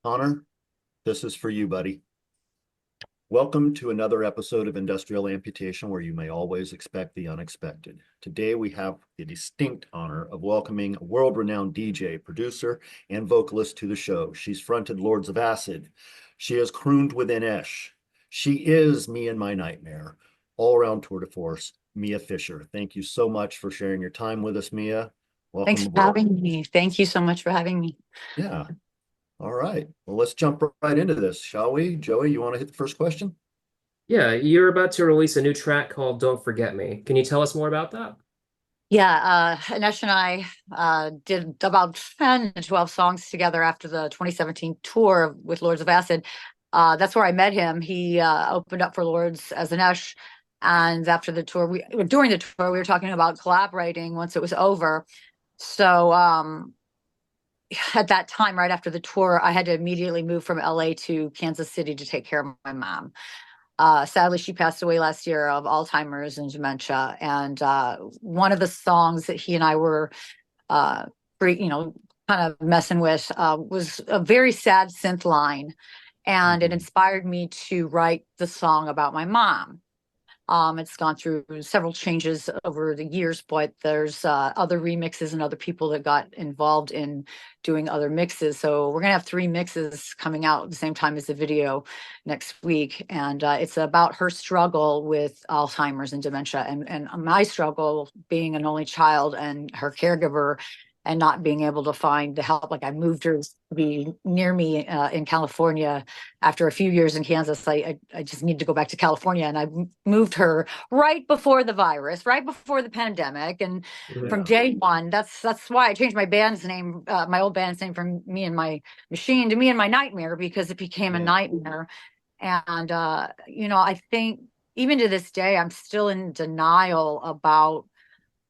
Connor, this is for you, buddy. Welcome to another episode of Industrial Amputation, where you may always expect the unexpected. Today, we have the distinct honor of welcoming a world-renowned DJ, producer, and vocalist to the show. She's fronted Lords of Acid. She has crooned within Esh. She is me and my nightmare, all-around tour de force, Mia Fisher. Thank you so much for sharing your time with us, Mia. Thanks Welcome for aboard. having me. Thank you so much for having me. Yeah. All right. Well, let's jump right into this, shall we? Joey, you want to hit the first question? Yeah, you're about to release a new track called Don't Forget Me. Can you tell us more about that? Yeah, Anesh and I did about 10 to 12 songs together after the 2017 tour with Lords of Acid. That's where I met him. He opened up for Lords as Anesh. And after the tour, during the tour, we were talking about collaborating once it was over. So at that time, right after the tour, I had to immediately move from LA to Kansas City to take care of my mom. Sadly, she passed away last year of Alzheimer's and dementia. And one of the songs that he and I were, uh, kind of messing with was a very sad synth line. And it Mhm. inspired me to write the song about my mom. It's gone through several changes over the years, but there's other remixes and other people that got involved in doing other mixes. So we're gonna have three mixes coming out at the same time as the video next week, and it's about her struggle with Alzheimer's and dementia, and my struggle being an only child and her caregiver, and not being able to find the help. Like I moved her to be near me in California after a few years in Kansas. I just need to go back to California, and I moved her right before the virus, right before the pandemic, and from Yeah. day one. That's why I changed my band's name, my old band's name, from Me and My Machine to Me and My Nightmare, because it became a Yeah. nightmare. And I think even to this day, I'm still in denial about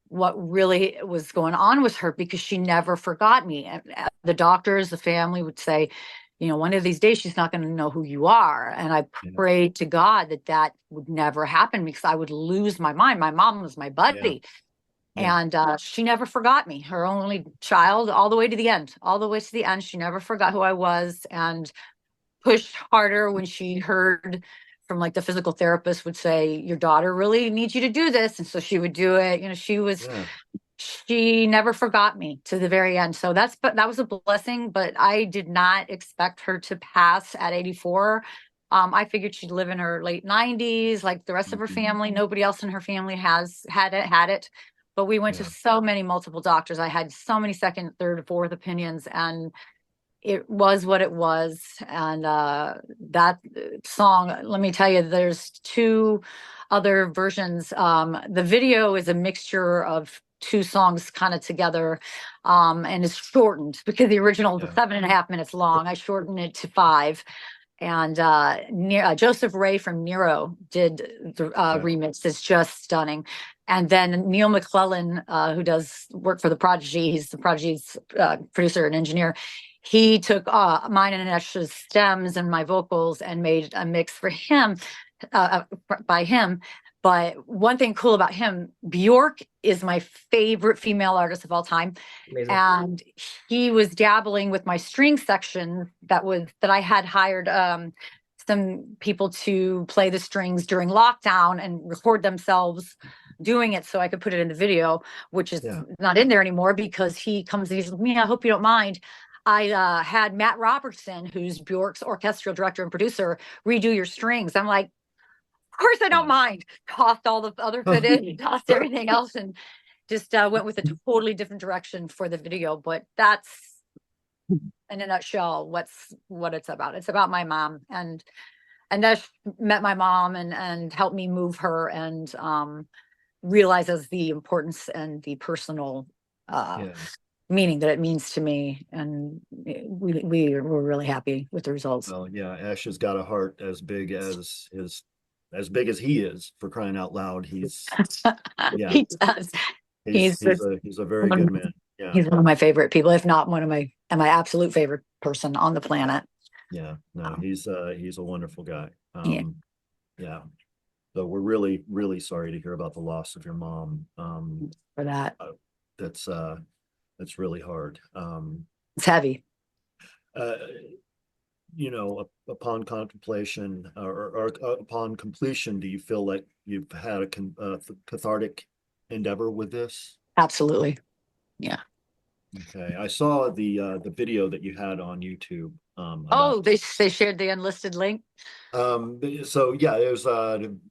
what really was going on with her, because she never forgot me. And the doctors, the family would say, one of these days she's not going to know who you are. And I Yeah. prayed to God that that would never happen, because I would lose my mind. My mom was my Yeah. buddy. Yeah. And she never forgot me, her only child, all the way to the end, all the way to the end. She never forgot who I was, and pushed harder when she heard from, like, the physical therapist would say, your daughter really needs you to do this. And so she would do it. Yeah. She never forgot me to the very end. So but that was a blessing, but I did not expect her to pass at 84. I figured she'd live in her late 90s, like the rest of her Mhm. family. Nobody else in her family has had it. But we went to Yeah. so many multiple doctors. I had so many second, third, fourth opinions, and it was what it was. And that song, let me tell you, there's two other versions. The video is a mixture of two songs kind of together, and is shortened, because the original is Yeah. 7.5 minutes long. I shortened it to 5. And Joseph Ray from Nero did the Okay. remix. It's just stunning. And then Neil McClellan, who does work for the Prodigy, he's the Prodigy's producer and engineer. He took mine and Anesh's stems and my vocals and made a mix for him, by him. But one thing cool about him, Bjork is my favorite female artist of all time. Amazing. And he was dabbling with my string section that I had hired some people to play the strings during lockdown and record themselves doing it, so I could put it in the video, which is Yeah. not in there anymore, because he comes and he's like, me, I hope you don't mind. I had Matt Robertson, who's Bjork's orchestral director and producer, redo your strings. I'm like, of course I don't Wow. mind. Tossed all the other fit in, tossed everything else, and just went with a totally different direction for the video. But that's, in a nutshell, what it's about. It's about my mom, and that met my mom and helped me move her, and realizes the importance and the personal uh, Yeah. meaning that it means to me. And we were really happy with the results. Well, yeah. Ash has got a heart as big as he is, for crying out loud. Yeah. He does. He's He's he's a he's a very good man. Yeah. he's one of my favorite people, if not one of my absolute favorite person on the planet. Yeah. No, Um, he's a wonderful guy. yeah, Yeah. So we're really, really sorry to hear about the loss of your mom. for that. Uh, that's that's really hard. It's heavy. Uh, upon contemplation or upon completion, do you feel like you've had a cathartic endeavor with this? Absolutely. Yeah. Okay, I saw the video that you had on YouTube about Oh, they shared the unlisted link. so yeah, there's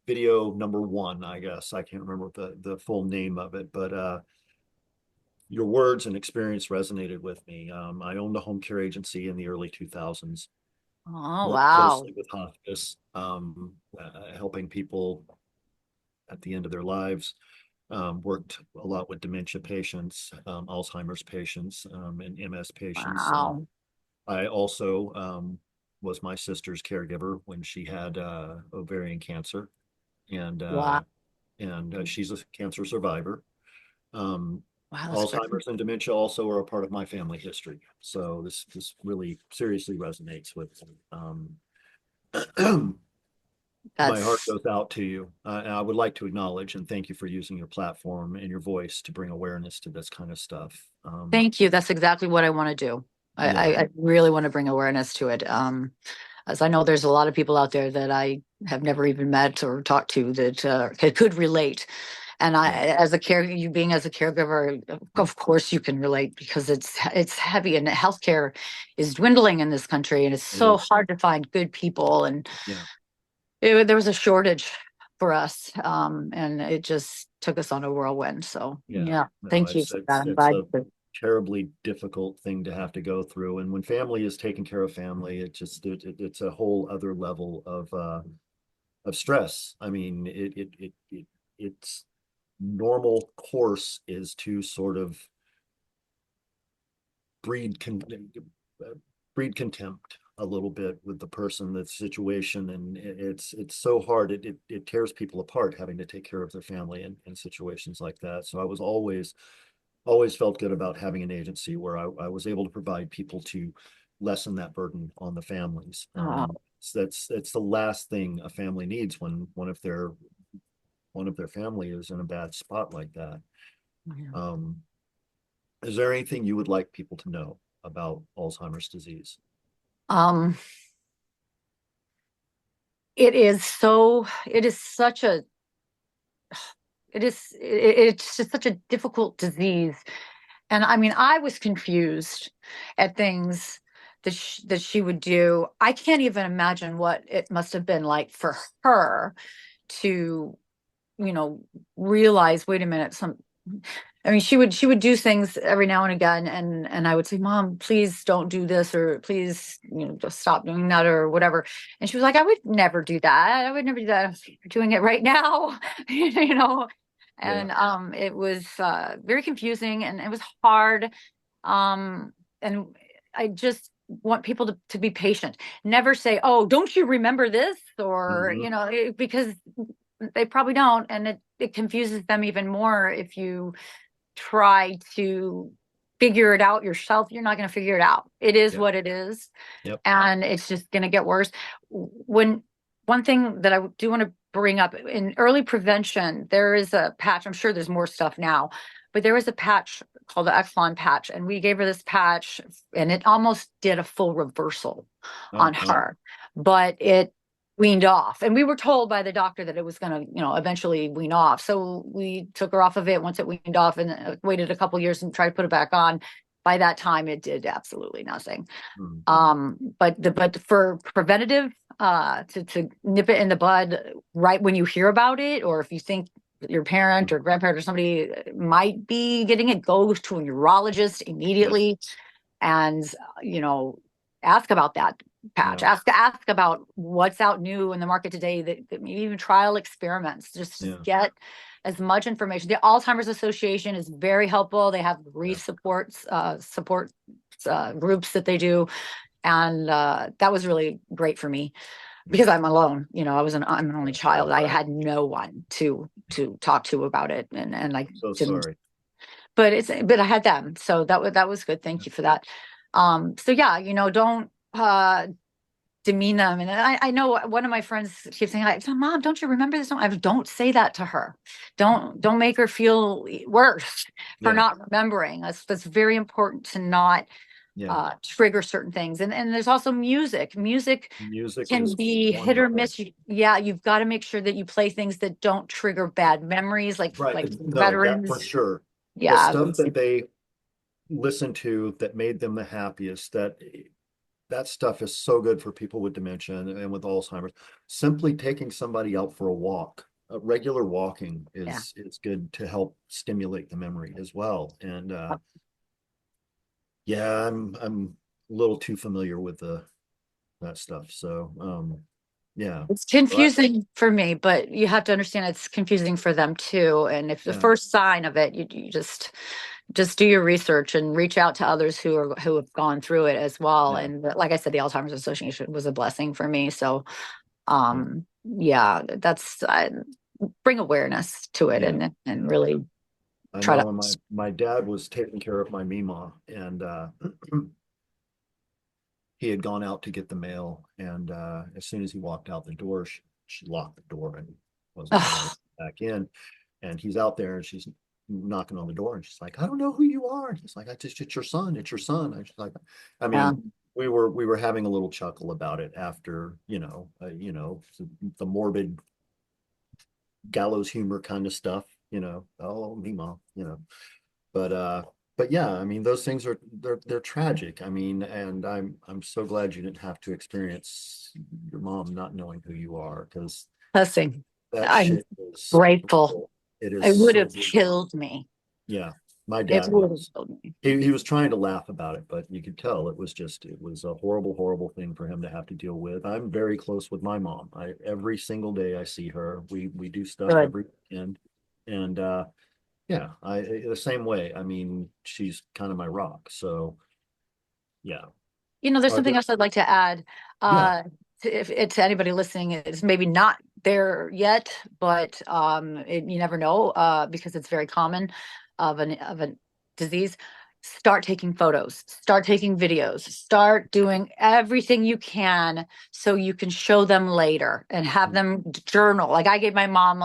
video number one, I guess. I can't remember the full name of it, but your words and experience resonated with me. I owned a home care agency in the early 2000s, Oh, worked wow. closely with hospice, helping people at the end of their lives. Worked a lot with dementia patients, Alzheimer's patients, and MS patients. Wow. I also was my sister's caregiver when she had ovarian cancer, and Wow. she's a cancer survivor. Um, Wow, that's great. Alzheimer's and dementia also are a part of my family history, so this really seriously resonates with my heart That's goes out to you. I would like to acknowledge and thank you for using your platform and your voice to bring awareness to this kind of stuff. Thank you. That's exactly what I want to do. Yeah, I really want to bring awareness to it. As I know there's a lot of people out there that I have never even met or talked to that could relate. And I, yeah, as a care, you being as a caregiver, of course you can relate because it's heavy and healthcare is dwindling in this country, and it's it so is. hard to find good people. And Yeah, there was a shortage for us, and it just took us on a whirlwind. So yeah. yeah, No, thank you it's for it's that. I'm it's glad. a terribly difficult thing to have to go through. And when family is taking care of family, it's a whole other level of stress. I mean, it's normal course is to sort of breed con breed contempt a little bit with the person, the situation, and it's so hard. It tears people apart having to take care of their family in situations like that. So I was always felt good about having an agency where I was able to provide people to lessen that burden on the families. Oh, So that's the last thing a family needs when one of their family is in a bad spot like that. yeah. Um, is there anything you would like people to know about Alzheimer's disease? Um, it is so. It is such a. It's just such a difficult disease. And I mean, I was confused at things that she would do. I can't even imagine what it must have been like for her to, you know, realize, wait a minute, I mean, she would do things every now and again, and I would say, Mom, please don't do this, or please, just stop doing that, or whatever. And she was like, I would never do that. I would never do that. I was like, you're doing it right now, you know. Yeah, And it was very confusing, and it was hard. And I just want people to be patient. Never say, oh, don't you remember this? Or, hmm, because they probably don't. And it confuses them even more if you try to figure it out yourself. You're not going to figure it out. It is yeah, what it is, yep. and it's just going to get worse. When One thing that I do want to bring up in early prevention, there is a patch. I'm sure there's more stuff now, but there was a patch called the Exelon patch, and we gave her this patch, and it almost did a full reversal on Uh-huh. her, but it weaned off. And we were told by the doctor that it was going to, eventually wean off. So we took her off of it once it weaned off, and waited a couple years and tried to put it back on. By that time, it did absolutely nothing. Mm. But for preventative, to nip it in the bud right when you hear about it, or if you think your parent or grandparent or somebody might be getting it, go to a neurologist Yep, immediately, and you know ask about that patch. yeah, Ask about what's out new in the market today, that maybe even trial experiments. Just yeah, get as much information. The Alzheimer's Association is very helpful. They have yeah. grief support groups that they do, and that was really great for me Yeah. because I'm alone. I'm an only child. I had no one to talk to about it, and I So didn't. sorry. But I had them, so that was good. Thank Yeah. you for that. So yeah, don't demean them. And I know one of my friends keeps saying, like, Mom, don't you remember this? Don't say that to her. Don't make her feel worse for Yeah. not remembering. That's very important to not Yeah. trigger certain things. And there's also music. Music Music can is be hit or wonderful. miss. Yeah, you've got to make sure that you play things that don't trigger bad memories, Right. like No, that for veterans. sure. The Yeah, stuff that they listened to that made them the happiest, that stuff is so good for people with dementia and with Alzheimer's. Simply taking somebody out for a walk, regular walking yeah. is good to help stimulate the memory as well. And yeah, I'm a little too familiar with the that stuff. So yeah. It's But confusing for me, but you have to understand it's confusing for them too. And if the yeah, first sign of it, you just do your research and reach out to others who have gone through it as well. yeah, And like I said, the Alzheimer's Association was a blessing for me. So yeah, yeah, that's bring awareness to it yeah. and really I try know to. when my dad was taking care of my Mima and he had gone out to get the mail and as soon as he walked out the door, she locked the door and wasn't gonna let him back in. And he's out there and she's knocking on the door and she's like, I don't know who you are. And he's like, it's your son. It's your son. I just like, I Yeah, mean, we were having a little chuckle about it after, the morbid gallows humor kind of stuff, oh, me mom, but but yeah, I mean, those things are they're tragic. I mean, and I'm so glad you didn't have to experience your mom not knowing who you are because blessing. that I'm shit is grateful. brutal. It is It would so have brutal. killed me. Yeah, my It dad would have was. killed me. He was trying to laugh about it, but you could tell it was a horrible, horrible thing for him to have to deal with. I'm very close with my mom. Every single day I see her. We do stuff Good. every weekend, and yeah, I the same way. I mean, she's kind of my rock. So yeah. There's Are something there? else I'd like to add. Yeah. To anybody listening, it's maybe not there yet, but you never know because it's very common of a disease. Start taking photos, start taking videos, start doing everything you can so you can show them later and have them journal. Like I gave my mom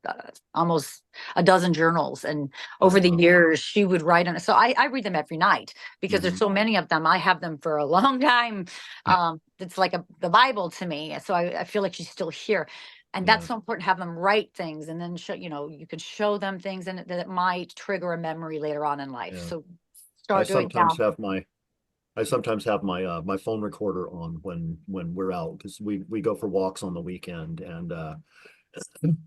uh, almost a dozen journals, and Oh over the wow. years she would write on it. So I read them every night because there's Hmm. so many of them. I have them for a long time. It's like the Bible to me. So I feel like she's still here, and that's Yeah. so important to have them write things and then show, you can show them things and that it might trigger a memory later on in life. Yeah. So I start doing it sometimes now. have my I sometimes have my phone recorder on when we're out because we go for walks on the weekend and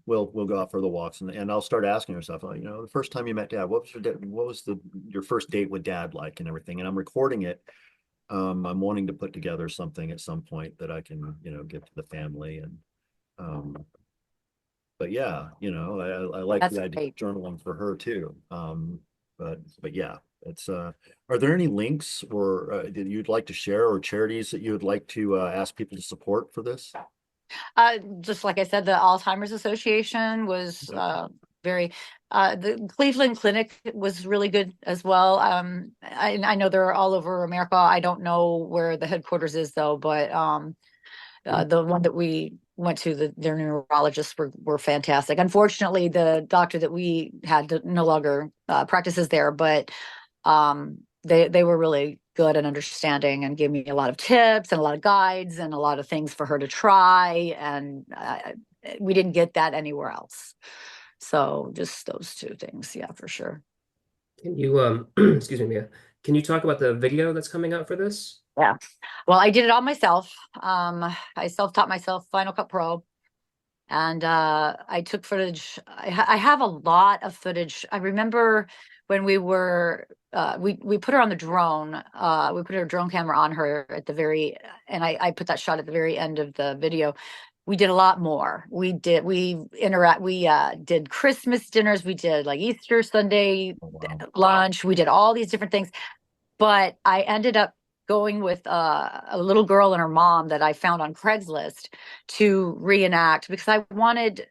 we'll go out for the walks and I'll start asking her stuff. The first time you met dad, what was your first date with dad like and everything. And I'm recording it. I'm wanting to put together something at some point that I can, give to the family and um but yeah, I like That's the idea great. of journaling for her too. But yeah, it's are there any links or that you'd like to share or charities that you would like to ask people to support for this? Just like I said, the Alzheimer's Association was Okay. very, the Cleveland Clinic was really good as well. I know they're all over America. I don't know where the headquarters is though, but the one that we went to, their neurologists were fantastic. Unfortunately, the doctor that we had no longer practices there, but they were really good and understanding and gave me a lot of tips and a lot of guides and a lot of things for her to try. And we didn't get that anywhere else. So just those two things, yeah, for sure. Can you excuse me, Mia? Can you talk about the video that's coming out for this? Yeah. Well, I did it all myself. I self-taught myself Final Cut Pro. And I took footage. I have a lot of footage. I remember when we put her on the drone. We put her drone camera on her at the very, and I put that shot at the very end of the video. We did a lot more. We did Christmas dinners. We did like Easter Sunday Oh, wow. lunch. We did all these different things, but I ended up going with a little girl and her mom that I found on Craigslist to reenact because I wanted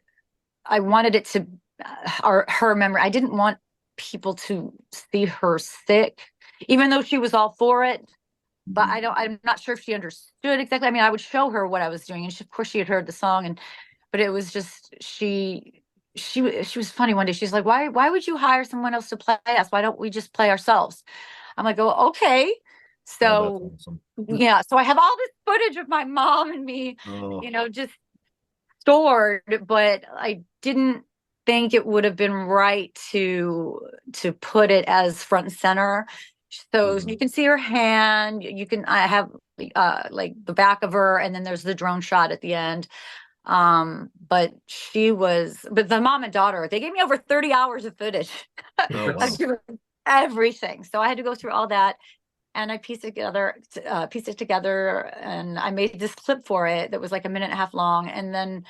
it to her memory. I didn't want people to see her sick, even though she was all for it. But Mhm. I'm not sure if she understood exactly. I mean, I would show her what I was doing, and of course she had heard the song, but it was just she was funny one day. She's like, why would you hire someone else to play us? Why don't we just play ourselves? I'm like, oh, okay. Oh, that's So awesome. yeah, so I have all this footage of my mom and me, Oh, just stored, but I didn't think it would have been right to put it as front and center. So mhm. you can see her hand, I have like the back of her, and then there's the drone shot at the end. But the mom and daughter, they gave me over 30 hours of footage Oh, of wow. doing everything. So I had to go through all that, and I pieced it together, and I made this clip for it that was like a minute and a half long. And then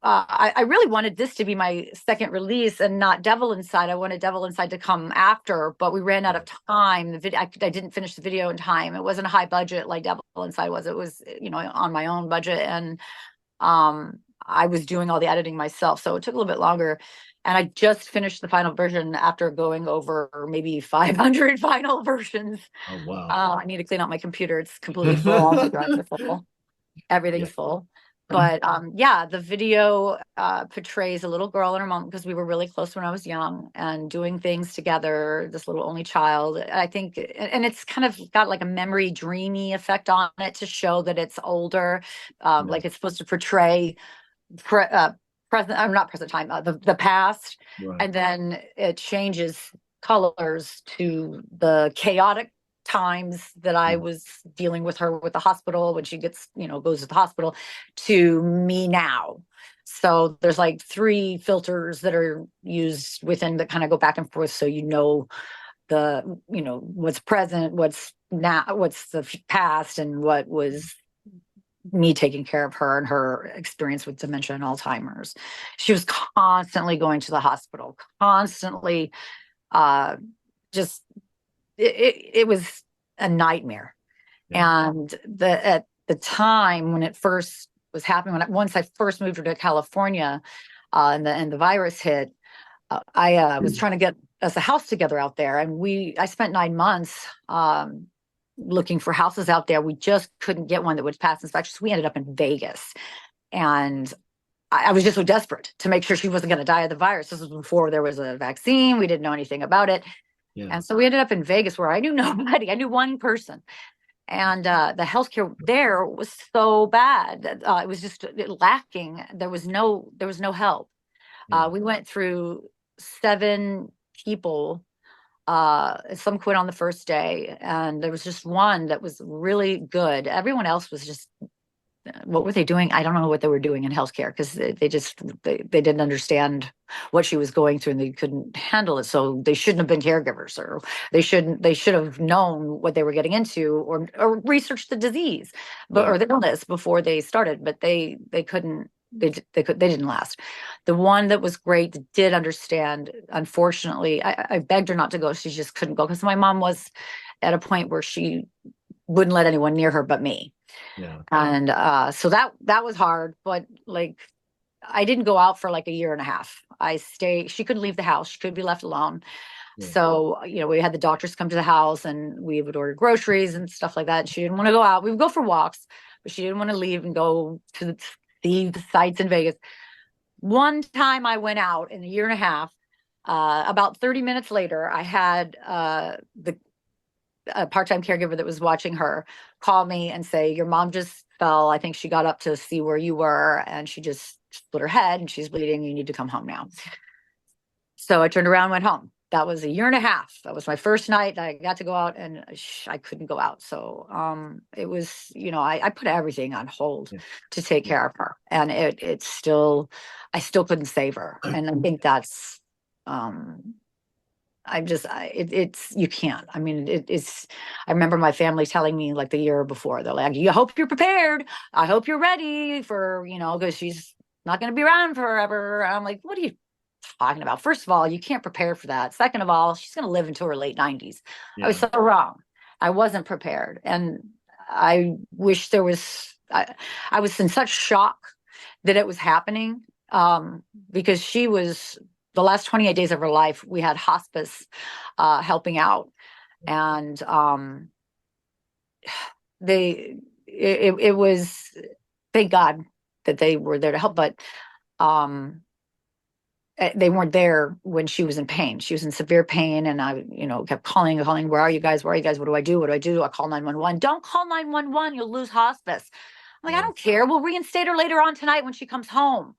I really wanted this to be my second release and not Devil Inside. I wanted Devil Inside to come after, but we ran out of time. I didn't finish the video in time. It wasn't a high budget like Devil Inside was. It was, on my own budget, and I was doing all the editing myself, so it took a little bit longer. And I just finished the final version after going over maybe 500 final versions. Oh, wow. I need to clean out my computer. It's completely full. All the drives are full. Yeah. Everything's full. But yeah, the video portrays a little girl and her mom, because we were really close when I was young and doing things together, this little only child. I think, and it's kind of got like a memory dreamy effect on it to show that it's older. Yeah. Like it's supposed to portray present, I'm not present time, the past. Right. And then it changes colors to the chaotic times that I Mm. was dealing with her with the hospital when she gets, goes to the hospital, to me now. So there's like three filters that are used within that kind of go back and forth. So, what's present, what's now, what's the past, and what was me taking care of her and her experience with dementia and Alzheimer's. She was constantly going to the hospital, constantly, just it was a nightmare. Yeah. And at the time when it first was happening, once I first moved her to California, and the virus hit, I was trying to get us a house together out there, and I spent 9 months looking for houses out there. We just couldn't get one that would pass inspection. So we ended up in Vegas, and I was just so desperate to make sure she wasn't going to die of the virus. This was before there was a vaccine. We didn't know anything about it. Yeah. And so we ended up in Vegas, where I knew nobody. I knew one person. And the healthcare there was so bad. It was just lacking. There was no help. Yeah. We went through 7 people. Some quit on the first day, and there was just one that was really good. Everyone else was just, what were they doing? I don't know what they were doing in healthcare, because they didn't understand what she was going through, and they couldn't handle it. So they shouldn't have been caregivers, or they should have known what they were getting into, or researched the disease, or the illness before they started. But they couldn't. They didn't last. The one that was great did understand. Unfortunately, I begged her not to go. She just couldn't go, because my mom was at a point where she wouldn't let anyone near her but me. Yeah. And so that was hard. But like, I didn't go out for like a year and a half. She couldn't leave the house. She couldn't be left alone. Yeah. So, we had the doctors come to the house, and we would order groceries and stuff like that. And she didn't want to go out. We would go for walks, but she didn't want to leave and go to see the sights in Vegas. One time I went out in a year and a half, about 30 minutes later, I had a part-time caregiver that was watching her call me and say, your mom just fell. I think she got up to see where you were, and she just split her head and she's bleeding. You need to come home now. So I turned around and went home. That was a year and a half. That was my first night. I got to go out, and I couldn't go out. So it was, I put everything on hold to take care of her. And I still couldn't save her. And I think that's, you can't. I mean, I remember my family telling me like the year before, they're like, I hope you're prepared. I hope you're ready for, because she's not going to be around forever. And I'm like, what are you talking about? First of all, you can't prepare for that. Second of all, she's going to live until her late 90s. Yeah. I was so wrong. I wasn't prepared. And I wish I was in such shock that it was happening, because she was, the last 28 days of her life, we had hospice helping out. And it was, thank God that they were there to help. But they weren't there when she was in pain. She was in severe pain, and I, kept calling, calling. Where are you guys? Where are you guys? What do I do? What do I do? I call 911. Don't call 911. You'll lose hospice. I'm like, I Yeah. don't care. We'll reinstate her later on tonight when she comes home.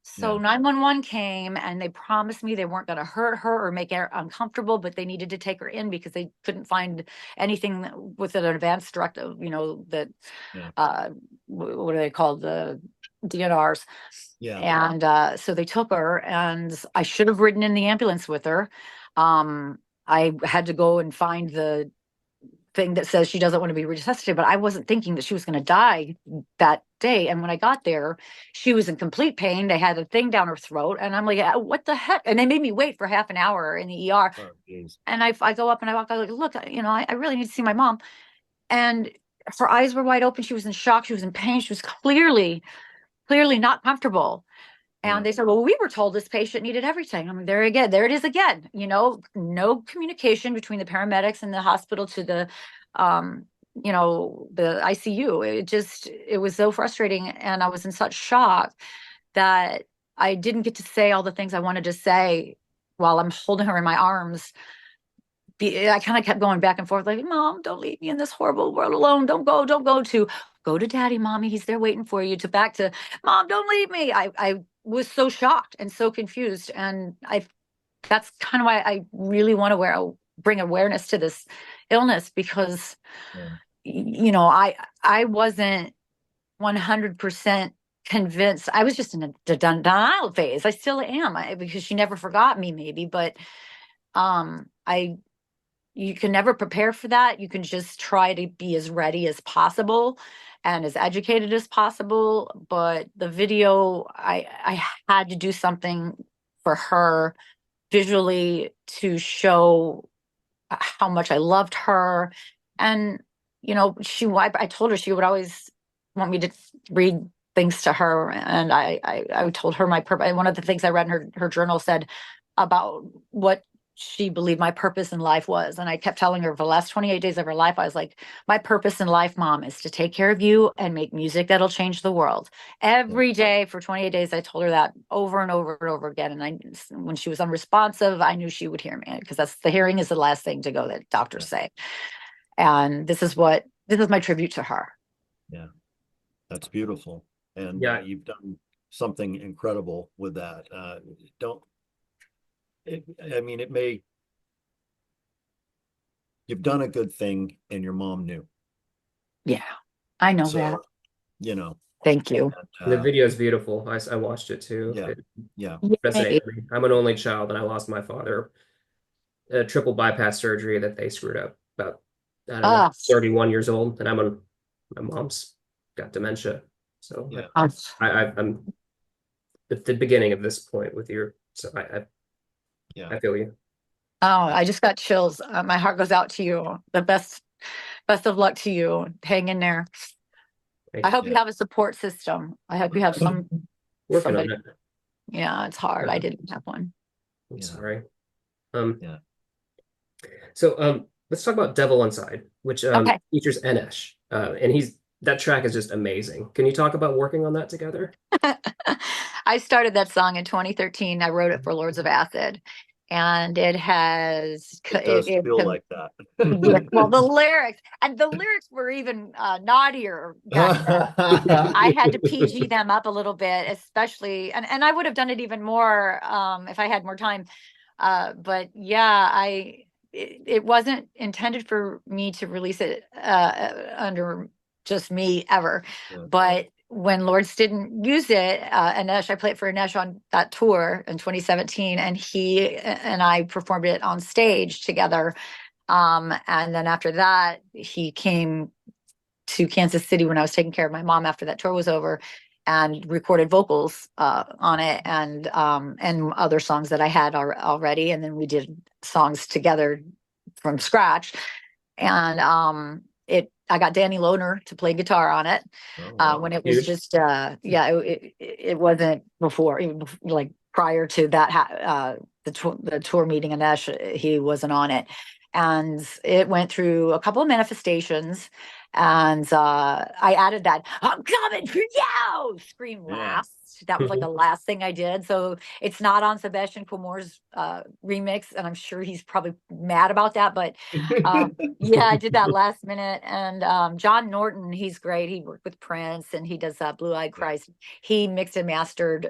So Yeah. 911 came, and they promised me they weren't going to hurt her or make her uncomfortable, but they needed to take her in because they couldn't find anything with an advanced directive, that, Yeah. what are they called? The DNRs. Yeah. And so they took her, and I should have ridden in the ambulance with her. I had to go and find the thing that says she doesn't want to be resuscitated, but I wasn't thinking that she was going to die that day. And when I got there, she was in complete pain. They had a thing down her throat, and I'm like, what the heck? And they made me wait for half an hour in the ER. Oh, geez. And I go up and I walk, I like, look, I really need to see my mom. And her eyes were wide open. She was in shock. She was in pain. She was clearly not comfortable. Yeah. And they said, well, we were told this patient needed everything. I mean, there it is again, no communication between the paramedics and the hospital to the, the ICU. It was so frustrating. And I was in such shock that I didn't get to say all the things I wanted to say while I'm holding her in my arms. I kind of kept going back and forth, like, Mom, don't leave me in this horrible world alone. Don't go, to go to Daddy, Mommy. He's there waiting for you, to back to Mom, don't leave me. I was so shocked and so confused. And that's kind of why I really want to bring awareness to this illness, because, I wasn't 100% convinced. I was just in a denial phase. I still am, because she never forgot me, maybe, but you can never prepare for that. You can just try to be as ready as possible and as educated as possible. But the video, I had to do something for her visually to show how much I loved her. And, I told her she would always want me to read things to her. And I told her my purpose. One of the things I read in her journal said about what she believed my purpose in life was. And I kept telling her for the last 28 days of her life, I was like, my purpose in life, Mom, is to take care of you and make music that'll change the world. Every day for 28 days, I told her that over and over and over again. And when she was unresponsive, I knew she would hear me, because the hearing is the last thing to go, that doctors say. And this is my tribute to her. Yeah. That's beautiful. And Yeah. you've done something incredible with that. You've done a good thing, and your mom knew. Yeah, I know So, that. Thank you. The video is beautiful. I watched it too. Yeah. It Yeah. resonated with me. I'm an only child, and I lost my father. A triple bypass surgery that they screwed up about, I don't know, 31 years old, and my mom's got dementia. So Yeah. I'm at the beginning of this point with your, so I feel you. Oh, I just got chills. My heart goes out to you. The best of luck to you. Hang in there. I hope you have a support system. I hope you have Working on it. Yeah, it's hard. I didn't have one. I'm sorry. Yeah. So let's talk about Devil Inside, which Okay. features Enesh. And that track is just amazing. Can you talk about working on that together? I started that song in 2013. I wrote it for Lords of Acid. And it does feel like that. Yeah, well, the lyrics were even naughtier back then. I had to PG them up a little bit, especially, and I would have done it even more if I had more time. But yeah, it wasn't intended for me to release it under just me ever. Yeah. But when Lords didn't use it, Anesh, I played for Anesh on that tour in 2017, and he and I performed it on stage together. And then after that, he came to Kansas City when I was taking care of my mom after that tour was over, and recorded vocals on it, and other songs that I had already. And then we did songs together from scratch. And I got Danny Lohner to play guitar on it. Oh, wow. When it was just it wasn't before, even like prior to that the tour meeting, Anesh, he wasn't on it. and it went through a couple of manifestations. And I added that "I'm coming for you" scream last. That was like the last thing I did. So it's not on Sebastian Comore's remix, and I'm sure he's probably mad about that. But yeah, I did that last minute. And John Norton, he's great. He worked with Prince, and he does Blue Eyed Christ. He mixed and mastered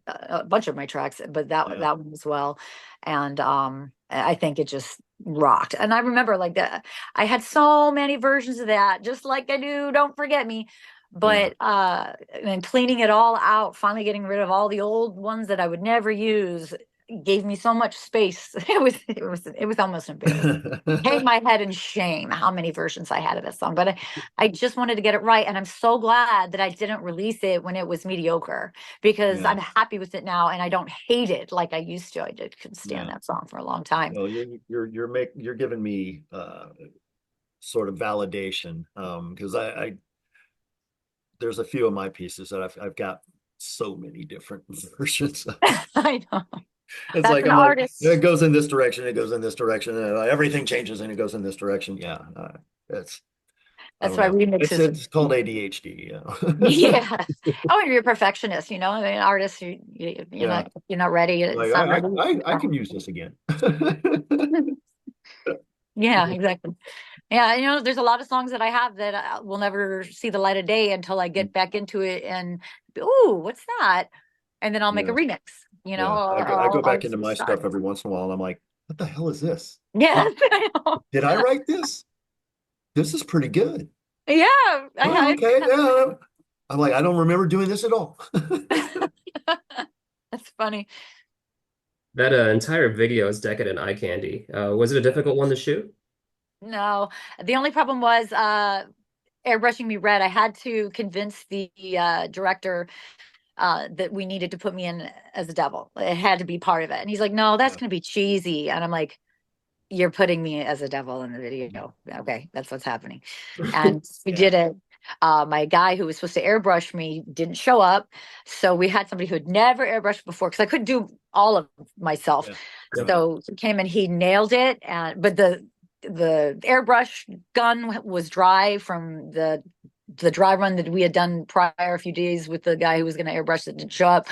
a bunch of my tracks, but that one as well. And I think it just rocked. And I remember like that. I had so many versions of that, just like I do Don't Forget Me. But and cleaning it all out, finally getting rid of all the old ones that I would never use, gave me so much space. It was almost embarrassing. Hang my head in shame how many versions I had of this song. But I just wanted to get it right. And I'm so glad that I didn't release it when it was mediocre, because I'm happy with it now and I don't hate it like I used to. Couldn't stand that song for a long time. Well, you're giving me sort of validation, because I there's a few of my pieces that I've got so many different versions of. I know. It's That's like an I'm artist. like, it goes in this direction, it goes in this direction, and everything changes and it goes in this direction. Yeah, that's why remixes. It's called ADHD. Yeah. Oh, and you're a perfectionist, I mean, artists, you're not ready. Like, It's not ready. I can use this again. Yeah, exactly. Yeah, there's a lot of songs that I have that will never see the light of day until I get back into it and, ooh, what's that? And then I'll make a remix, Yeah. I go back into my stuff every once in a while and I'm like, what the hell is this? Yeah, I know. Did I write this? This is pretty good. Yeah. Okay. Yeah. I'm like, I don't remember doing this at all. That's funny. That entire video is decadent eye candy. Was it a difficult one to shoot? No, the only problem was airbrushing me red. I had to convince the director that we needed to put me in as a devil. It had to be part of it. And he's like, no, that's going to be cheesy. And I'm like, you're putting me as a devil in the video. Okay, that's what's happening. And we did it. My guy who was supposed to airbrush me didn't show up. So we had somebody who had never airbrushed before, because I couldn't do all of myself. So he came and he nailed it. But the airbrush gun was dry from the dry run that we had done prior a few days with the guy who was going to airbrush that didn't show up.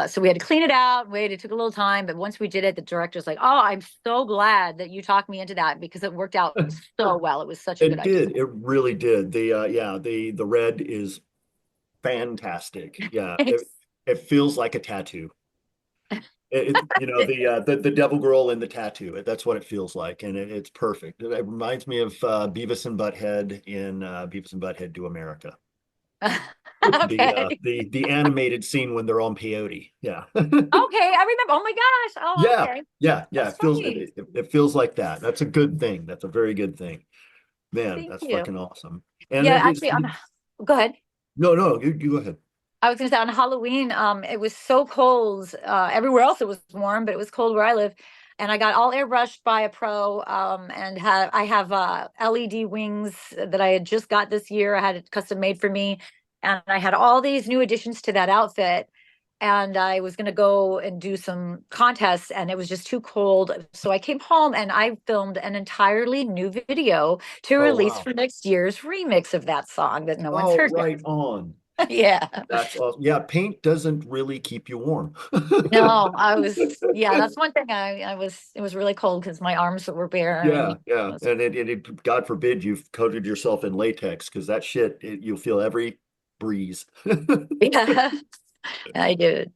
So we had to clean it out, wait, it took a little time, but once we did it, the director's like, oh, I'm so glad that you talked me into that, because it worked out so well. It was such a good idea. It really did. The red is fantastic. Yeah. It feels like a tattoo. The devil girl in the tattoo. That's what it feels like, and it's perfect. It reminds me of Beavis and Butthead in Beavis and Butthead Do America. Okay. The animated scene when they're on peyote. Yeah. Okay, I remember. Oh my gosh. Oh, yeah. Okay. Yeah. It feels like that. That's a good thing. That's a very good thing. Man, Thank that's you. fucking awesome. And yeah, actually, go ahead. No, you go ahead. I was going to say on Halloween, it was so cold. Everywhere else it was warm, but it was cold where I live. And I got all airbrushed by a pro, and I have LED wings that I had just got this year. I had it custom made for me. And I had all these new additions to that outfit. And I was going to go and do some contests, and it was just too cold. So I came home and I filmed an entirely new video to release for next year's remix of that song that no one's heard. Right on. Yeah. That's awesome. Yeah, paint doesn't really keep you warm. No, that's one thing it was really cold because my arms were bare. Yeah. And God forbid you've coated yourself in latex, because that shit, you'll feel every breeze. Yeah, I did.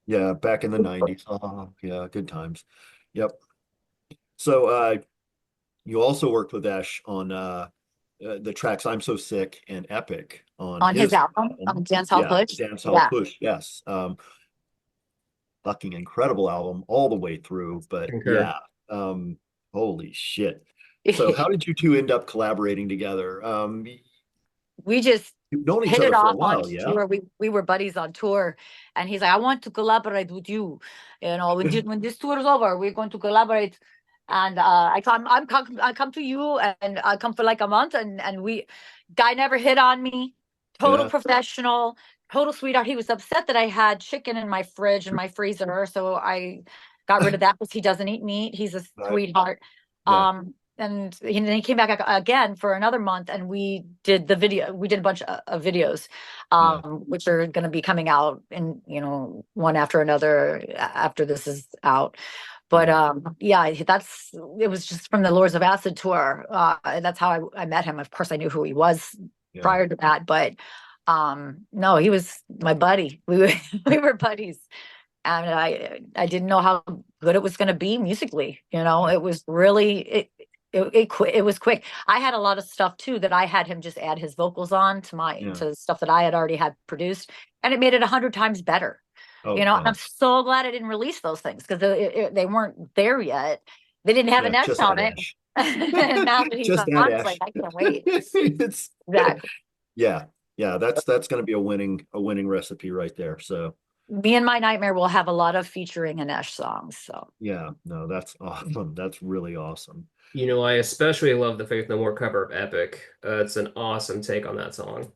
Yeah, back in the 90s. Oh, yeah, good times. Yep. So you also worked with Ash on the tracks "I'm So Sick" and "Epic" on his album, Dance Hall Push. Dance Hall Push, yes. Fucking incredible album all the way through. But holy shit. So how did you two end up collaborating together? We just You've known each hit other it for a off while, on yeah? tour. We were buddies on tour, and he's like, I want to collaborate with you. When this tour is over, we're going to collaborate. And I come to you, and I come for like a month, and guy never hit on me. Total professional, total sweetheart. He was upset that I had chicken in my fridge and my freezer, so I got rid of that because he doesn't eat meat. He's a sweetheart. Yeah. Then he came back again for another month, and we did a bunch of videos, Yeah. which are going to be coming out in, one after another after this is out. But Yeah. yeah, it was just from the Lords of Acid tour. That's how I met him. Of course, I knew who he was Yeah. prior to that, but no, he was my buddy. We were buddies, and I didn't know how good it was going to be musically. It was really it was quick. I had a lot of stuff too that I had him just add his vocals on Yeah. to stuff that I had already had produced, and it made it 100 times better. Oh, I'm so glad I didn't release those things because they weren't there yet. They didn't have yeah. an S Just on add it. Ash. And now that he's Just on, add it's like Ash. I can't wait. It's Exactly. yeah. Yeah. That's going to be a winning recipe right there. So Me and My Nightmare will have a lot of featuring and Ash songs. So yeah, no, that's awesome. That's really awesome. I especially love the Faith No More cover of Epic. It's an awesome take on that song.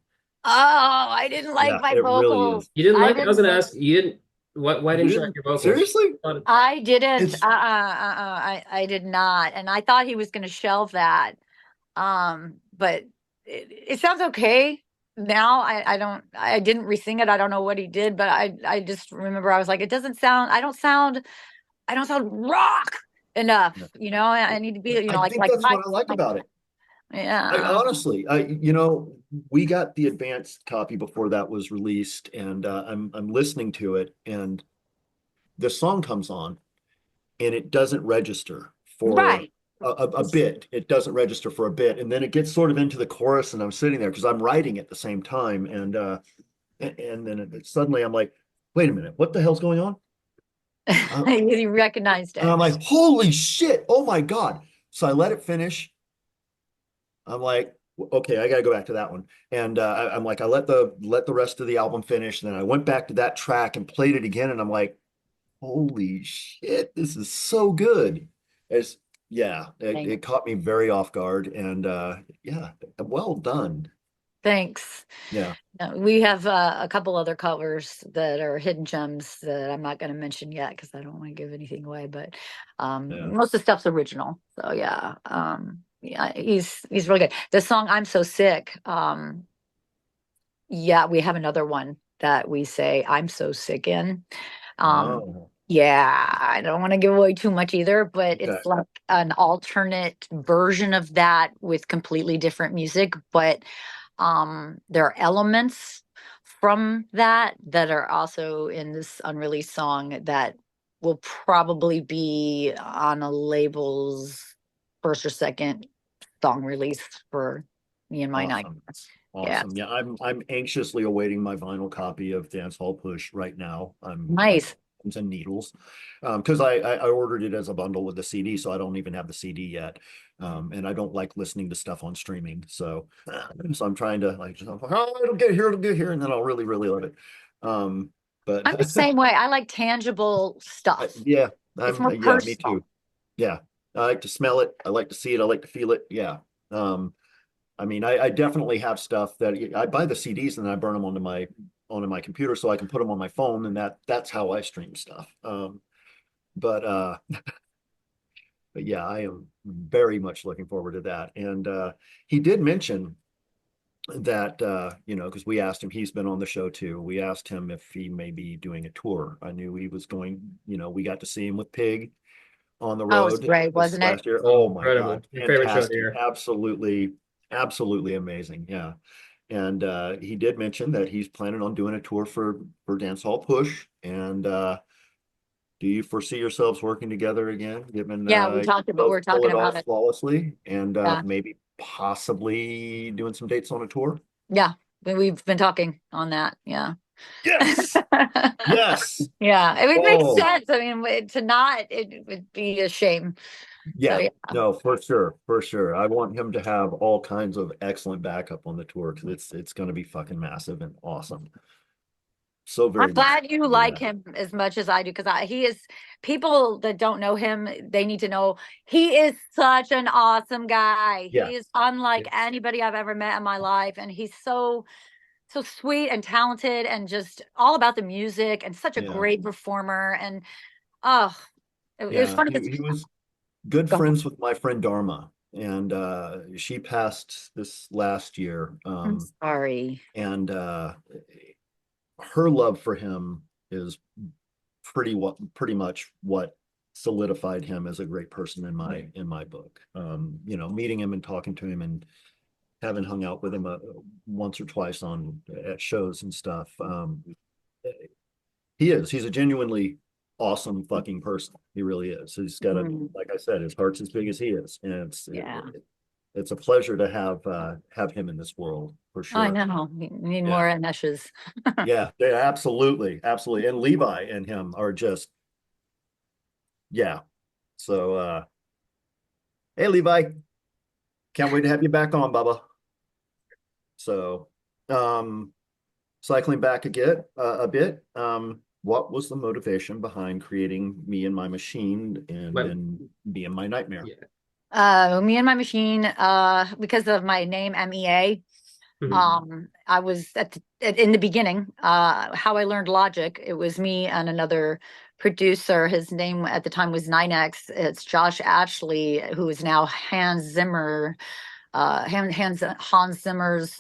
I didn't like Yeah, my it really vocals. is. You didn't I like it? I was didn't. gonna ask you didn't. Why You didn't you like didn't your vocals? seriously? I didn't. It's I did not, and I thought he was going to shelve that. But it sounds okay now. I didn't resing it. I don't know what he did, but I just remember I was like, it doesn't sound. I don't sound rock enough. I need to be. I think Like that's my, what I like my about it. I yeah. honestly, we got the advanced copy before that was released, and I'm listening to it, and the song comes on, and it doesn't register for Right. a bit. It doesn't register for a bit, and then it gets sort of into the chorus, and I'm sitting there because I'm writing at the same time, and then suddenly I'm like, wait a minute, what the hell's going on? Uh, You recognized and it. I'm like, holy shit, oh my God. So I let it finish. I'm like, okay, I got to go back to that one. And I'm like, I let the rest of the album finish. And then I went back to that track and played it again. And I'm like, holy shit, this is so good. It's yeah, it caught me very off guard. And yeah, well done. Thanks. Yeah, We have a couple other covers that are hidden gems that I'm not going to mention yet because I don't want to give anything away. But yeah. most of the stuff's original. So yeah, yeah, he's really good. The song "I'm So Sick." Yeah, we have another one that we say "I'm so sick" in. Um, Oh, yeah, I don't want to give away too much either, but okay. it's like an alternate version of that with completely different music. But there are elements from that are also in this unreleased song that will probably be on a label's first or second song release for me and My Night. Awesome. Yeah, Awesome. Yeah, I'm anxiously awaiting my vinyl copy of Dance Hall Push right now. I'm like nice. pins and needles. Because I ordered it as a bundle with the CD, so I don't even have the CD yet. And I don't like listening to stuff on streaming. So I'm trying to like just, oh, it'll get here, and then I'll really, really love it. But I'm the same way. I like tangible stuff. yeah, It's I'm more yeah, me personal. too. Yeah. I like to smell it. I like to see it. I like to feel it. Yeah. Um, I mean, I definitely have stuff that I buy the CDs and then I burn them onto my computer so I can put them on my phone, and that's how I stream stuff. But but yeah, I am very much looking forward to that. And he did mention that because we asked him, he's been on the show too. We asked him if he may be doing a tour. I knew he was going, we got to see him with Pig on the Oh, it was road great, this wasn't it? last year. Oh my Incredible. God, Your favorite show of the fantastic. year. Absolutely, absolutely amazing. Yeah. And he did mention that he's planning on doing a tour for Dance Hall Push. And do you foresee yourselves working together again, given Yeah, you both we're pull talking it about off it. flawlessly, and Yeah, maybe possibly doing some dates on a tour? yeah. We've been talking on that. Yeah. Yes. Yes. Yeah, it would make Oh, sense. I mean, to not, it would be a shame. So yeah. yeah, No, for sure. For sure. I want him to have all kinds of excellent backup on the tour because it's going to be fucking massive and awesome. So I'm very much glad you for like that. him as much as I do because he is. People that don't know him, they need to know he is such an awesome guy. Yeah. He is unlike Yes. anybody I've ever met in my life, and he's so sweet and talented and just all about the music and such a Yeah. great performer. And oh, it was Yeah. fun. He was. good Go. friends with my friend Dharma, and she passed this last year. I'm sorry. And her love for him is pretty much what solidified him as a great person in my book. You know, meeting him and talking to him and having hung out with him once or twice at shows and stuff. He's a genuinely awesome fucking person. He really is. He's got like I said, his heart's as big as he is, and Yeah. it's a pleasure to have him in this world for I sure. know. We need Yeah. more Anesh's. Yeah, absolutely, absolutely. And Levi and him are just, yeah. So, hey, Levi, can't wait to have you back on, Bubba. So, cycling back a bit, what was the motivation behind creating Me and My Machine and But then Me and My Nightmare? yeah. Me and My Machine, because of my name, MEA. I was in the beginning, how I learned Logic. It was me and another producer. His name at the time was 9X. It's Josh Ashley, who is now Hans Zimmer, Hans Zimmer's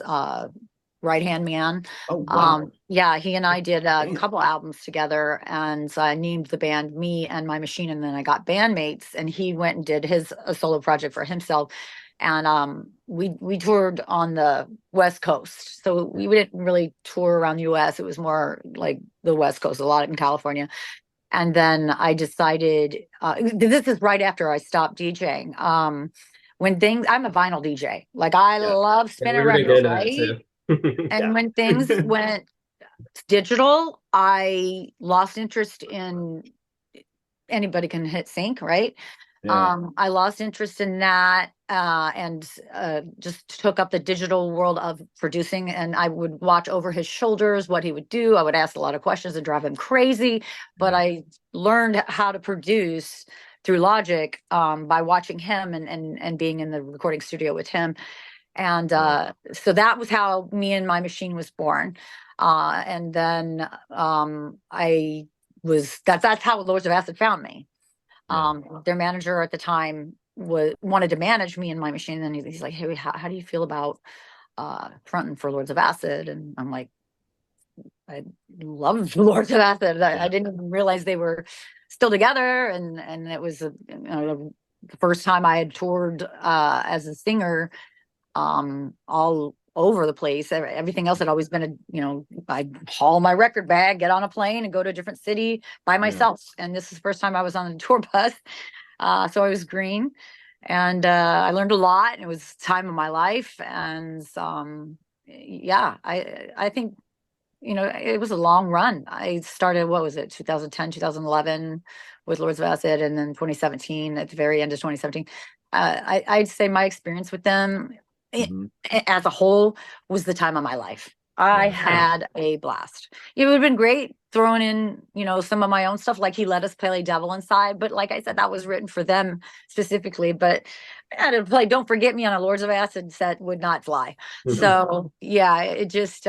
right hand man. Oh, wow. Yeah, he and I did a Damn. couple albums together, and so I named the band Me and My Machine, and then I got bandmates, and he went and did a solo project for himself. And we toured on the West Coast, so we didn't really tour around the U.S. It was more like the West Coast, a lot in California. And then I decided this is right after I stopped DJing. I'm a vinyl DJ, like I Yeah. love Yeah, we spinning were getting records, into that right? too. And Yeah. when things went digital, I lost interest in anybody can hit sync, right? Yeah. I lost interest in that and just took up the digital world of producing. And I would watch over his shoulders what he would do. I would ask a lot of questions and drive him crazy. But I learned how to produce through Logic by watching him and being in the recording studio with him. And so that was how Me and My Machine was born. And then that's how Lords of Acid found me. Yeah. Their manager at the time wanted to manage Me and My Machine. And he's like, hey, how do you feel about fronting for Lords of Acid? And I'm like, I love Lords of Acid. I didn't even realize they were still together. And it was the first time I had toured as a singer all over the place. Everything else had always been I'd haul my record bag, get on a plane, and go to a different city by myself. And this is the first time I was on a tour bus. So I was green, and I learned a lot. And it was time of my life, and yeah, I think it was a long run. I started, what was it, 2010, 2011 with Lords of Acid, and then 2017 at the very end of 2017. I'd say my experience with them Mhm. as a whole was the time of my life. I Yeah. had a blast. It would have been great throwing in, some of my own stuff. Like he let us play Devil Inside, but like I said, that was written for them specifically. But to play Don't Forget Me on a Lords of Acid set would not fly. So yeah, it just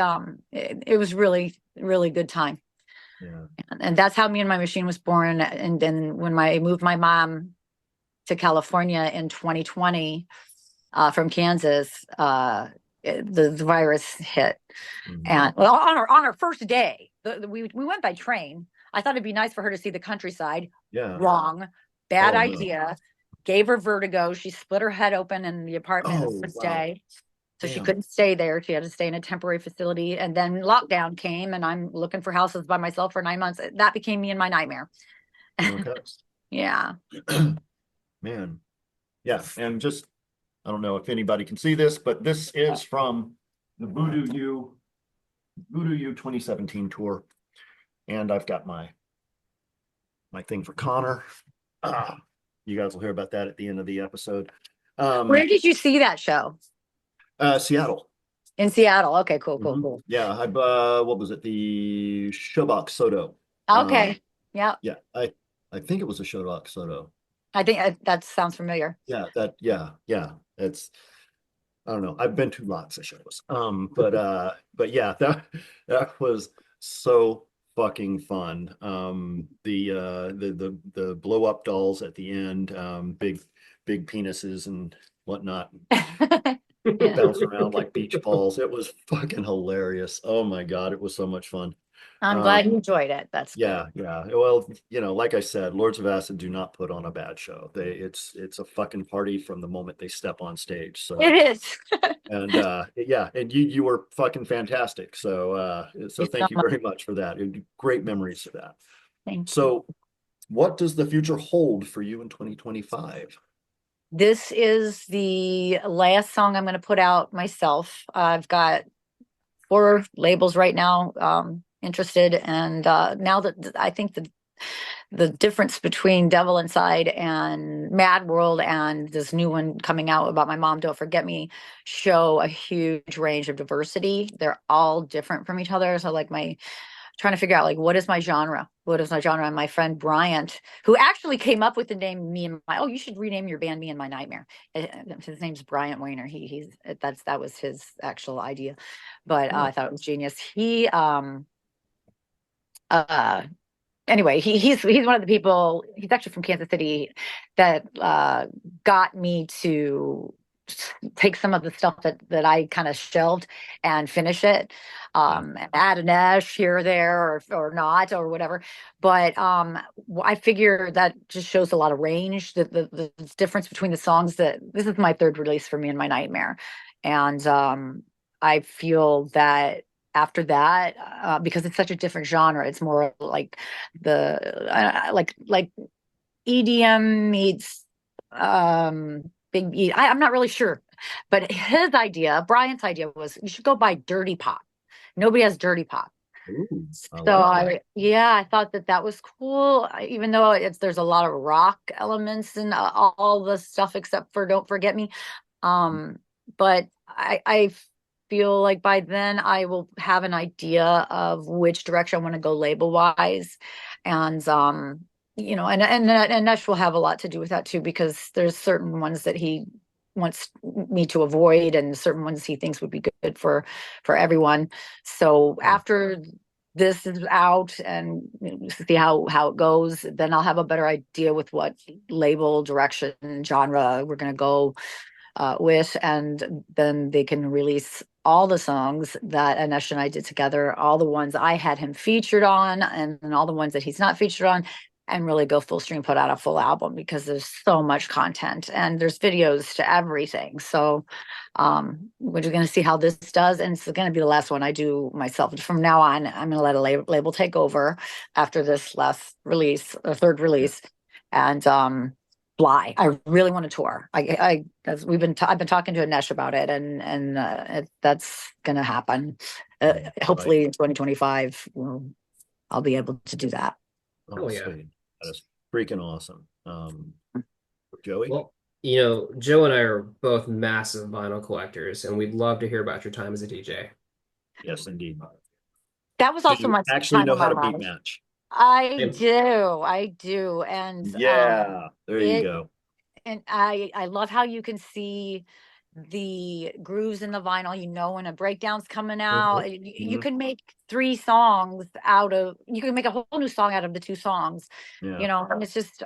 it was really, really good time. Yeah. And that's how Me and My Machine was born. And then when I moved my mom to California in 2020 from Kansas, the virus hit. And well, on our first day, we went by train. I thought it'd be nice for her to see the countryside. Yeah. Wrong, bad Oh, no. idea. Gave her vertigo. She split her head open in the apartment the first day. So she Damn. couldn't stay there. She had to stay in a temporary facility. And then lockdown came, and I'm looking for houses by myself for 9 months. That became Me and My Nightmare. Okay. Yeah. Man. Yeah. And just, I don't know if anybody can see this, but this is from the Voodoo U 2017 tour. And I've got my thing for Connor. You guys will hear about that at the end of the episode. Where did you see that show? Seattle. In Seattle. Okay, cool. Yeah, what was it? The Showbox Soto. Okay. Yeah. Yeah, I think it was a Showbox Soto. I think that sounds familiar. Yeah, it's, I don't know. I've been to lots of shows. But yeah, that was so fucking fun. The blow up dolls at the end, big penises and whatnot Yeah. bounce around like beach balls. It was fucking hilarious. Oh my God, it was so much fun. I'm Um, glad you enjoyed it. That's good. yeah, yeah. Well, like I said, Lords of Acid do not put on a bad show. It's a fucking party from the moment they step on stage. So, It is. and yeah, and you were fucking fantastic. So Thank you so thank you much. very much for that. Great memories of that. Thank you. So, what does the future hold for you in 2025? This is the last song I'm going to put out myself. I've got 4 labels right now interested, and now that I think the difference between Devil Inside and Mad World and this new one coming out about my mom, Don't Forget Me, show a huge range of diversity. They're all different from each other. So like my trying to figure out like what is my genre? What is my genre? And my friend Bryant, who actually came up with the name Me and My, oh, you should rename your band Me and My Nightmare. His name's Bryant Weiner. That was his actual idea. But I thought it was genius. He uh anyway, he's one of the people, he's actually from Kansas City, that got me to take some of the stuff that I kind of shelved and finish it. Add an esh here or there or not or whatever. But I figure that just shows a lot of range, the difference between the songs. That this is my 3rd release for Me and My Nightmare. And I feel that after that, because it's such a different genre, it's more like like EDM meets big E. I'm not really sure, but his idea, Brian's idea, was you should go buy dirty pop. Nobody has dirty pop. Ooh, I So like that. I thought that was cool, even though there's a lot of rock elements and all the stuff except for Don't Forget Me. But I feel like by then I will have an idea of which direction I want to go label wise. And and Nesh will have a lot to do with that too, because there's certain ones that he wants me to avoid and certain ones he thinks would be good for everyone. So after this is out and see how it goes, then I'll have a better idea with what label, direction, genre we're going to go with, and then they can release all the songs that Anesh and I did together, all the ones I had him featured on, and all the ones that he's not featured on, and really go full stream, put out a full album, because there's so much content and there's videos to everything. So we're just going to see how this does, and it's going to be the last one I do myself. From now on, I'm going to let a label take over after this last release, or 3rd release, and fly. I really want to tour. As I've been talking to Anesh about it, and that's going to happen. Hopefully in 2025, I'll be able to do that. Oh, yeah. sweet. That is freaking awesome. Joey? Well, Joe and I are both massive vinyl collectors, and we'd love to hear about your time as a DJ. Yes, indeed. That was Do also you my actually time know of how my to beat life. match? I do, and Yeah, there you it go. and I love how you can see the grooves in the vinyl, when a breakdown's coming out. You Mhm. can make 3 songs you can make a whole new song out of the 2 songs. Yeah. And it's just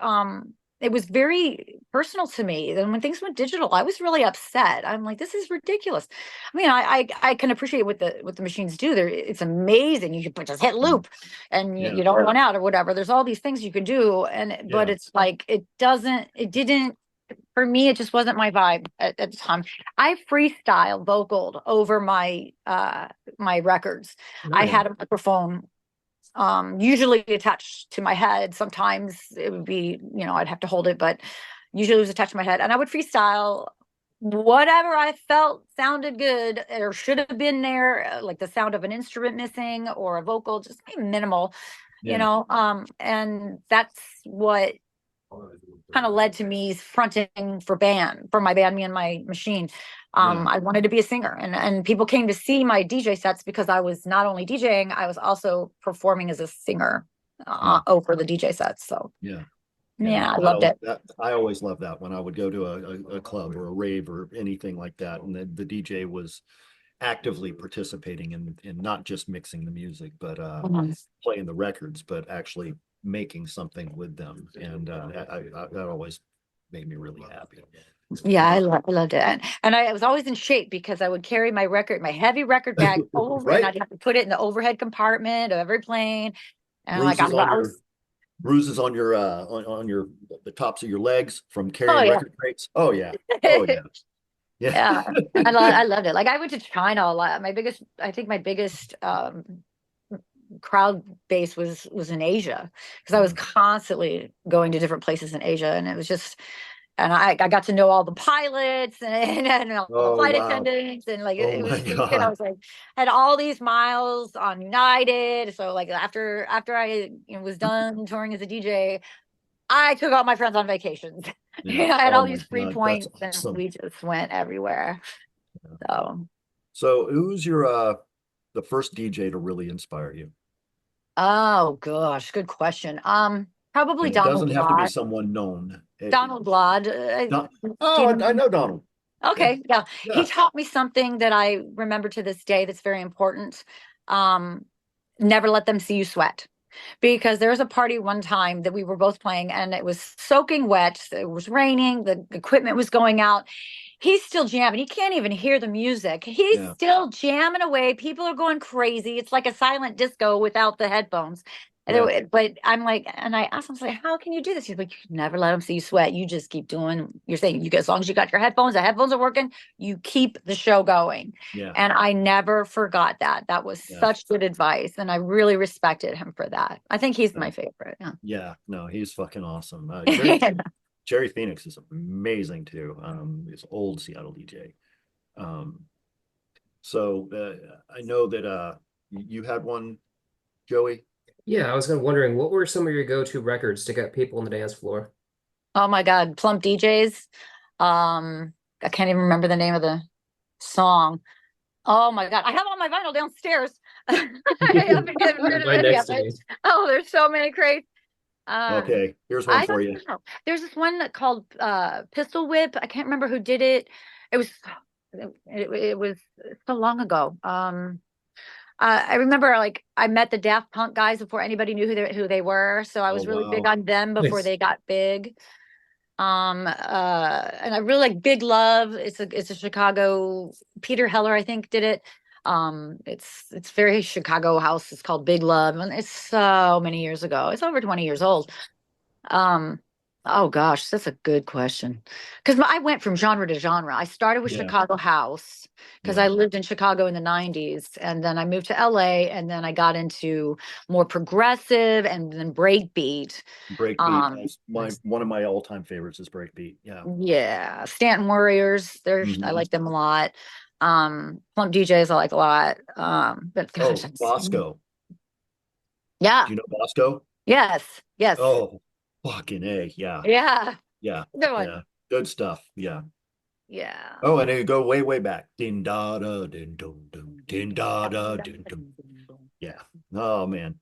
it was very personal to me. And when things went digital, I was really upset. I'm like, this is ridiculous. I mean, I can appreciate what the machines do. It's amazing. You can just hit loop and Yeah. you don't run out or whatever. There's all these things you can do, but Yeah. it's like it didn't, for me, it just wasn't my vibe at the time. I freestyle vocaled over my my records. I Nice. had a microphone usually attached to my head. Sometimes it would be, I'd have to hold it, but usually it was attached to my head, and I would freestyle whatever I felt sounded good or should have been there, like the sound of an instrument missing or a vocal, just minimal, Yeah. and that's what kind of led to me fronting for my band, Me and My Machine. Yeah. I wanted to be a singer, and people came to see my DJ sets because I was not only DJing, I was also performing as a singer Yeah. over the DJ sets. So Yeah. yeah, I loved it. I always loved that when I would go to a club or a rave or anything like that, and the DJ was actively participating in not just mixing the music, but Mhm. playing the records, but actually making something with them. And that always made me really happy. Yeah, I loved it. And I was always in shape because I would carry my heavy record bag over, and Right? I'd have to put it in the overhead compartment of every plane. And like Bruises on I your was, bruises on your on your the tops of your legs from oh carrying yeah. record crates. Oh yeah. Oh yeah. Yeah. Yeah, I loved it. Like I went to China a lot. I think my biggest crowd base was in Asia because I was constantly going to different places in Asia, and it was just, and I got to know all the pilots and all the Oh flight wow. attendants, and like Oh it my was, I God. was like had all these miles on United. So like after I was done touring as a DJ, I took all my friends on vacations. Yeah. I had Oh all my these free God. That's points, and awesome. we just went everywhere. So. So who's your the first DJ to really inspire you? Oh gosh, good question. Probably And it Donald doesn't have to be Glaude. someone known. Donald Glaude. Do you Oh, I know? know Donald. Yeah. Okay, yeah. He Yeah. taught me something that I remember to this day that's very important. Um, Never let them see you sweat. Because there was a party one time that we were both playing and it was soaking wet. It was raining, the equipment was going out. He's still jamming. He can't even hear the music. He's Yeah. still jamming away. People are going crazy. It's like a silent disco without the headphones. Yeah. But I'm like, and I asked him, I was like, how can you do this? He's like, you never let them see you sweat. You just keep doing. You're saying you get as long as you got your headphones, the headphones are working. You keep the show going. Yeah. And I never forgot that. That was Yeah. such good advice, and I really respected him for that. I think he's Yeah. my favorite. Yeah. Yeah. No, he's fucking awesome. Yeah. Jerry Phoenix is amazing too. He's old Seattle DJ. Um, so I know that you had one, Joey. Yeah, I was kind of wondering what were some of your go-to records to get people on the dance floor? Oh my God, Plump DJs. I can't even remember the name of the song. Oh my God, I have all my vinyl downstairs. I haven't gotten I have rid of mine any next of to it. me. Oh, there's so many crates. Um, Okay, here's one I for don't you. know. There's this one called Pistol Whip. I can't remember who did it. It was it was so long ago. I remember like I met the Daft Punk guys before anybody knew who they were, so I Oh was really big wow. on them before Nice. they got big. And I really like Big Love. It's a Chicago, Peter Heller, I think, did it. It's very Chicago house. It's called Big Love, and it's so many years ago. It's over 20 years old. Um, oh gosh, that's a good question. Because I went from genre to genre. I started with Yeah. Chicago house because Yeah. I lived in Chicago in the 90s, and then I moved to LA, and then I got into more progressive and then breakbeat. Breakbeat. Um, That's Nice. one of my all-time favorites is Breakbeat. Yeah. yeah, Stanton Warriors, I Mhm. like them a lot. Plump DJs I like a lot. But gosh, Oh, Bosco. yeah, Do you know Bosco? yes, yes, Oh, fucking A. Yeah. yeah, Yeah. good one. Yeah. Good stuff. Yeah. Yeah. Oh, and then you go way, way back. Din da da din dum dum din da da din dum. Yeah. Oh man.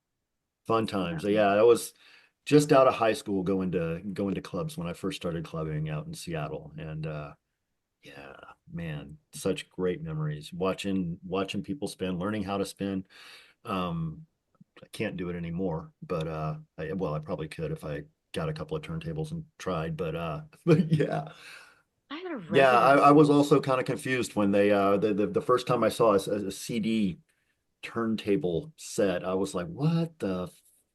Fun times. Yeah, that was just out of high school going to clubs when I first started clubbing out in Seattle. And yeah, man, such great memories. Watching people spin, learning how to spin. Um, I can't do it anymore, but I probably could if I got a couple of turntables and tried, but but yeah. I had a Yeah, resident. I was also kind of confused when they the first time I saw a CD turntable set, I was like, what the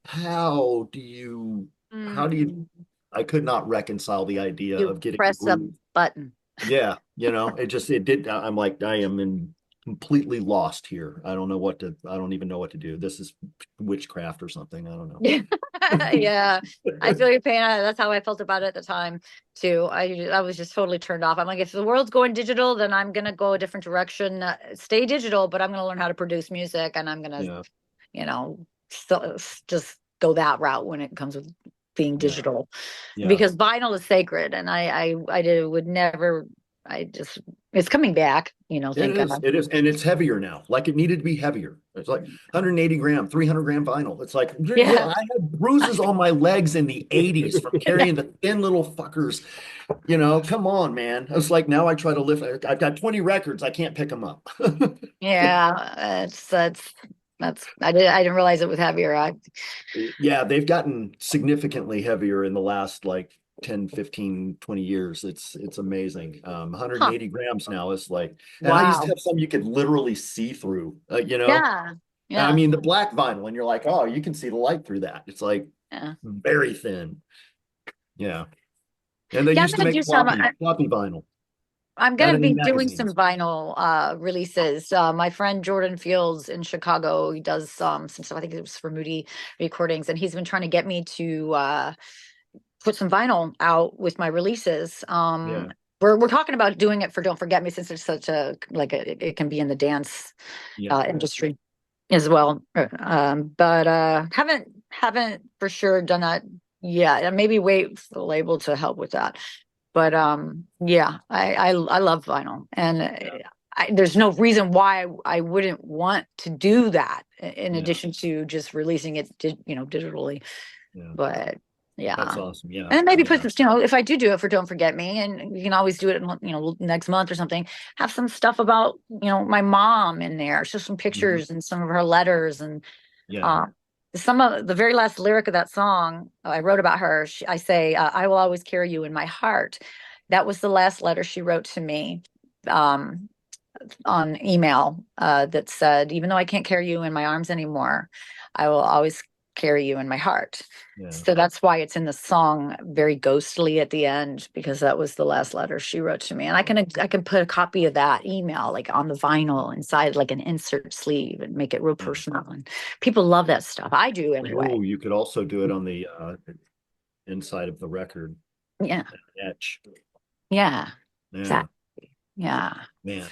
how do you how do you Mm, I could not reconcile the idea you of getting a press a groove. button. Yeah, it did. I'm like, I am in completely lost here. I don't even know what to do. This is witchcraft or something. I don't know. Yeah, I feel your pain. That's how I felt about it at the time too. I was just totally turned off. I'm like, if the world's going digital, then I'm gonna go a different direction. Stay digital, but I'm gonna learn how to produce music, and I'm gonna, Yeah, you know, still just go that route when it comes with being yeah, digital, yeah, because vinyl is sacred, and I would never. I just it's coming back, It thank is, God. it is, and it's heavier now. Like it needed to be heavier. It's like 180 gram, 300 gram vinyl. It's like, Yeah. I had bruises on my legs in the 80s from carrying the thin little fuckers. Come on, man. It's like now I try to lift. I've got 20 records. I can't pick them up. Yeah, I didn't realize it was heavier. Yeah, they've gotten significantly heavier in the last like 10, 15, 20 years. It's amazing. Huh. 180 grams now is like, and I used to Wow. have some you could literally see through, Yeah. I Yeah. mean, the black vinyl, and you're like, oh, you can see the light through that. It's like Yeah. very thin. Yeah. And they Yeah, I'm used to gonna make do some. floppy vinyl I'm out gonna of the be doing some magazines. vinyl releases. My friend Jordan Fields in Chicago, he does some stuff. I think it was for Moody Recordings, and he's been trying to get me to put some vinyl out with my releases. Yeah. We're talking about doing it for Don't Forget Me, since it's such it can be in the dance Yeah. industry as well. But haven't for sure done that yet. And maybe wait for the label to help with that. But yeah, I love vinyl, and there's no reason why I wouldn't want to do that in Yeah. addition to just releasing it, digitally. Yeah. But That's yeah, awesome. Yeah. and then maybe Yeah. if I do it for Don't Forget Me, and you can always do it, next month or something, have some stuff about, my mom in there, just some Mhm. pictures and some of her letters, and Yeah. uh, some of the very last lyric of that song I wrote about her. I say, "I will always carry you in my heart." That was the last letter she wrote to me, um, on email, that said, "Even though I can't carry you in my arms anymore, I will always carry you in my heart." Yeah. So that's why it's in the song very ghostly at the end, because that was the last letter she wrote to me. And I can put a copy of that email like on the vinyl inside like an insert sleeve and make it real Yeah. personal. And people love that stuff. I do anyway. Oh, you could also do it on the inside of the record Yeah. etch. Yeah. Yeah. Exactly. Yeah. Man.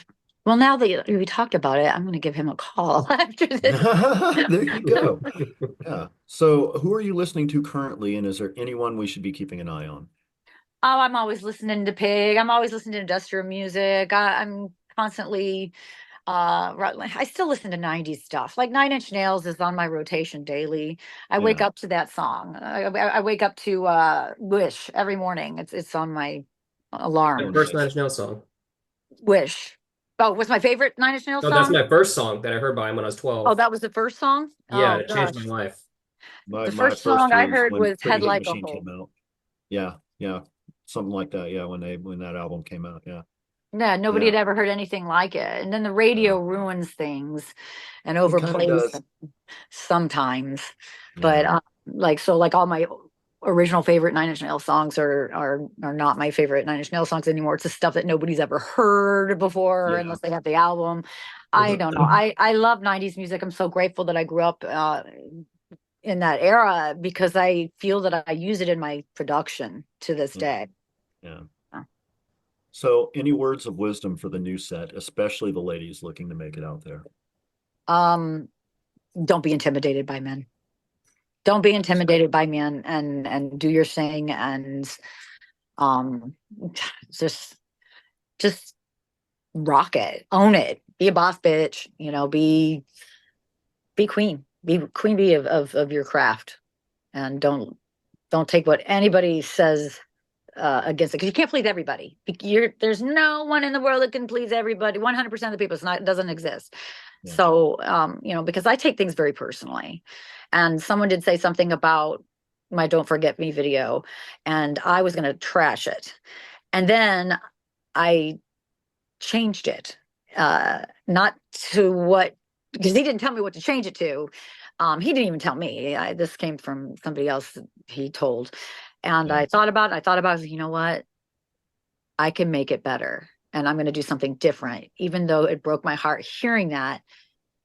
Well, now that we talked about it, I'm going to give him a call after this. There you go. Yeah. So who are you listening to currently, and is there anyone we should be keeping an eye on? Oh, I'm always listening to Pig. I'm always listening to industrial music. I'm constantly I still listen to 90s stuff. Like Nine Inch Nails is on my rotation daily. I wake Yeah. up to that song. I wake up to Wish every morning. It's on my My Oh, alarm. first Nine nice. Inch Nails song. Wish. Oh, was my favorite Nine Inch Nails No, that's song? my first song that I heard by him when I was Oh, 12. that was the first song? Yeah, Oh it changed my gosh. life. My The my first first song I was heard when was Pretty Head Hate Like a Machine came Hole. out. Yeah. Yeah. Something like that. Yeah. When that album came out. Yeah. Yeah, nobody Yeah. had ever heard anything like it. And then the radio ruins things and It kind of overplays does. them sometimes. But Yeah. like all my original favorite Nine Inch Nails songs are not my favorite Nine Inch Nails songs anymore. It's the stuff that nobody's ever heard before Yeah. unless they have the album. I don't know. I love 90s music. I'm so grateful that I grew up in that era because I feel that I use it in my production to this Yeah. day. Yeah. Uh, So, any words of wisdom for the new set, especially the ladies looking to make it out there? Um, don't be intimidated by men. Don't be intimidated by men, and do your thing, and um just just rock it, own it, be a boss bitch, be queen, be queen bee of your craft, and don't take what anybody says against it, because you can't please everybody. There's no one in the world that can please everybody, 100% of the people. It doesn't exist. Yeah. So because I take things very personally, and someone did say something about my Don't Forget Me video, and I was going to trash it, and then I changed it, not to what, because he didn't tell me what to change it to. He didn't even tell me. This came from somebody else that he told. And Yeah. I thought about it. You know what? I can make it better. And I'm going to do something different. Even though it broke my heart hearing that,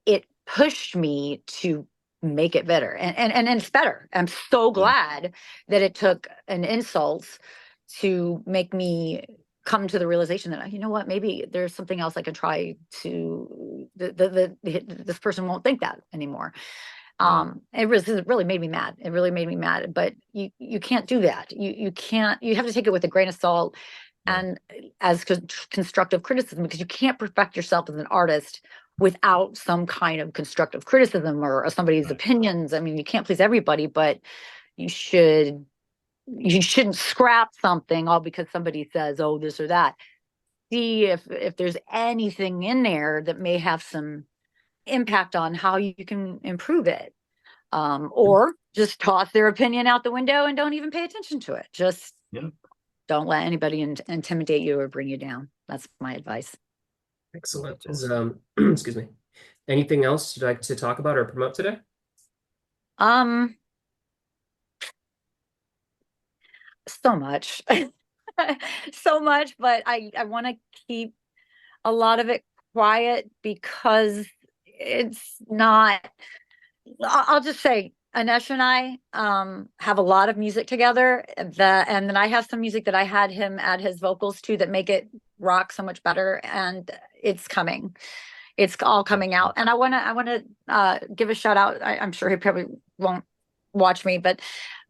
it pushed me to make it better. And it's better. I'm so Yeah. glad that it took an insult to make me come to the realization that, you know what, maybe there's something else I can try to, this person won't think that anymore. Yeah. It really made me mad. It really made me mad. But you can't do that. You can't. You have to take it with a grain of salt. and as constructive criticism, because you can't perfect yourself as an artist without some kind of constructive criticism or somebody's opinions. I mean, you can't please everybody, but you shouldn't scrap something all because somebody says, oh, this or that. See if there's anything in there that may have some impact on how you can improve it. Or just toss their opinion out the window and don't even pay attention to it. Just don't let anybody intimidate you or bring you down. That's my advice. Excellent. Excuse me. Anything else you'd like to talk about or promote today? So much. So much, but I want to keep a lot of it quiet because it's not, I'll just say Anesh and I have a lot of music together and then I have some music that I had him add his vocals to that make it rock so much better, and it's coming. It's all coming out, and I want to give a shout out. I'm sure he probably won't watch me, but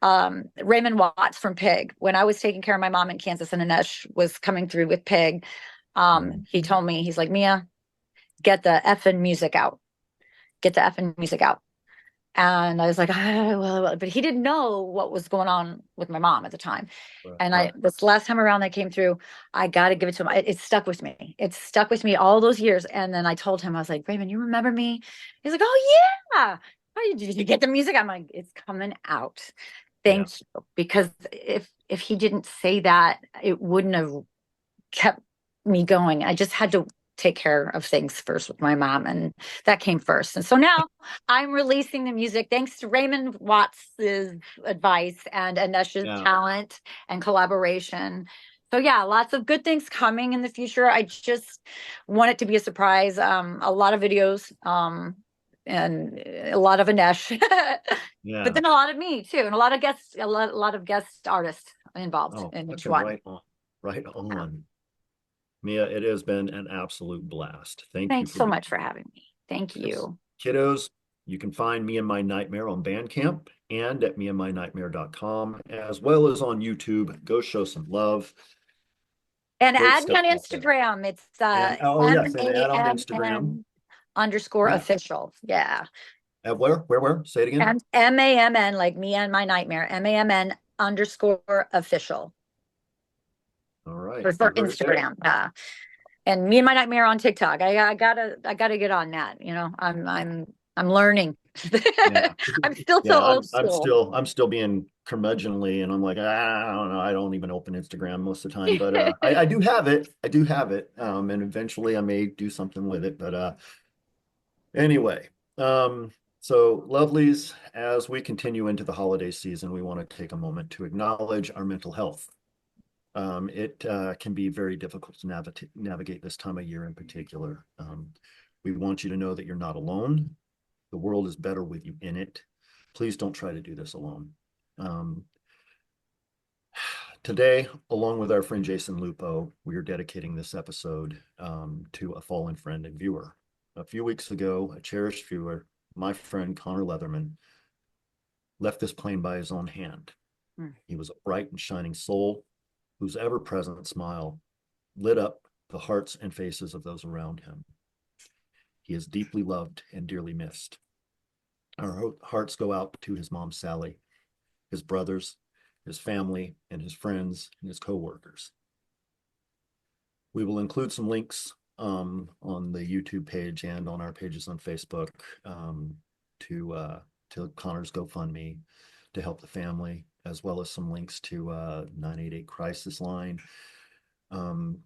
Raymond Watts from Pig. When I was taking care of my mom in Kansas and Anesh was coming through with Pig, he told me, he's like, Mia, get the effing music out. Get the effing music out. And I was like, well, but he didn't know what was going on with my mom at the time. And this last time around that came through, I got to give it to him. It stuck with me. It stuck with me all those years. And then I told him, I was like, Raymond, you remember me? He's like, oh yeah. Did you get the music? I'm like, it's coming out. Thank you. Because if he didn't say that, it wouldn't have kept me going. I just had to take care of things first with my mom, and that came first. And so now I'm releasing the music thanks to Raymond Watts's advice and Anesh's talent and collaboration. So yeah, lots of good things coming in the future. I just want it to be a surprise. A lot of videos, and a lot of Anesh, but then a lot of me too, and a lot of guest artists involved in each one. Right on. Mia, it has been an absolute blast. Thanks so much for having me. Thank you. Kiddos, you can find Me and My Nightmare on Bandcamp and at meandmynightmare.com, as well as on YouTube. Go show some love. And add me on Instagram. It's add on Instagram _official. Yeah. At where? Say it again. And MAMN, like Me and My Nightmare. MAMN _official. All right. For Instagram. And Me and My Nightmare on TikTok. I gotta get on that. You know, I'm learning. I'm still so old school. I'm still being curmudgeonly, and I'm like, I don't know. I don't even open Instagram most of the time, but I do have it. And eventually I may do something with it. But anyway, so lovelies, as we continue into the holiday season, we want to take a moment to acknowledge our mental health. It can be very difficult to navigate this time of year in particular. We want you to know that you're not alone. The world is better with you in it. Please don't try to do this alone. Today, along with our friend Jason Lupo, we are dedicating this episode to a fallen friend and viewer. A few weeks ago, a cherished viewer, my friend Connor Leatherman, left this plane by his own hand. He was a bright and shining soul whose ever-present smile lit up the hearts and faces of those around him. He is deeply loved and dearly missed. Our hearts go out to his mom, Sally, his brothers, his family, and his friends and his co-workers. We will include some links on the YouTube page and on our pages on Facebook to Connor's GoFundMe to help the family, as well as some links to 988 Crisis Line.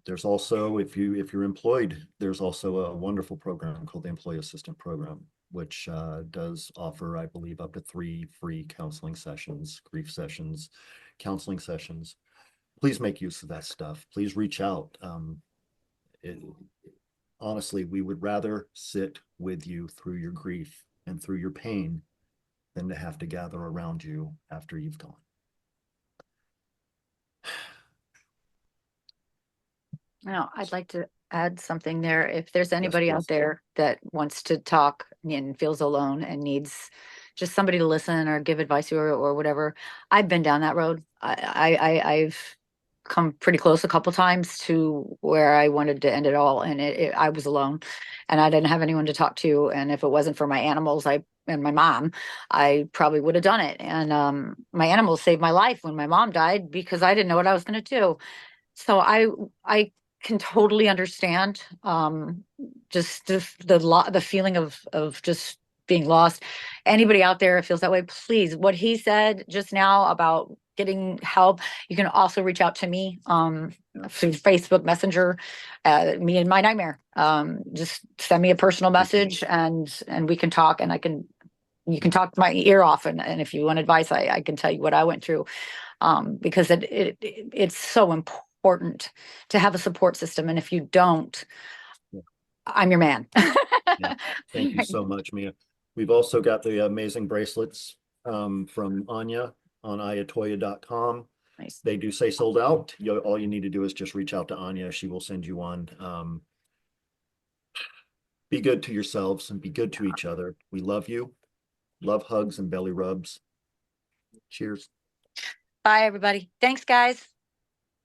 There's also, if you're employed, there's also a wonderful program called the Employee Assistant Program, which does offer, I believe, up to 3 free counseling sessions, grief sessions, counseling sessions. Please make use of that stuff. Please reach out. Honestly, we would rather sit with you through your grief and through your pain than to have to gather around you after you've gone. Now, I'd like to add something there. If there's anybody out there that wants to talk and feels alone and needs just somebody to listen or give advice to or whatever, I've been down that road. I've come pretty close a couple times to where I wanted to end it all, and I was alone, and I didn't have anyone to talk to. And if it wasn't for my animals, and my mom, I probably would have done it. And my animals saved my life when my mom died because I didn't know what I was going to do. So I can totally understand just the feeling of just being lost. Anybody out there feels that way, please, what he said just now about getting help, you can also reach out to me through Facebook Messenger, me and my nightmare. Just send me a personal message and we can talk, and you can talk my ear off, and if you want advice, I can tell you what I went through, because it's so important to have a support system, and if you don't, I'm your man. Yeah. Thank you so much, Mia. We've also got the amazing bracelets from Anya on ayatoya.com. Nice. They do say sold out. All you need to do is just reach out to Anya. She will send you one. Be good to yourselves and be good to each other. We love you. Love hugs and belly rubs. Cheers. Bye, everybody. Thanks, guys.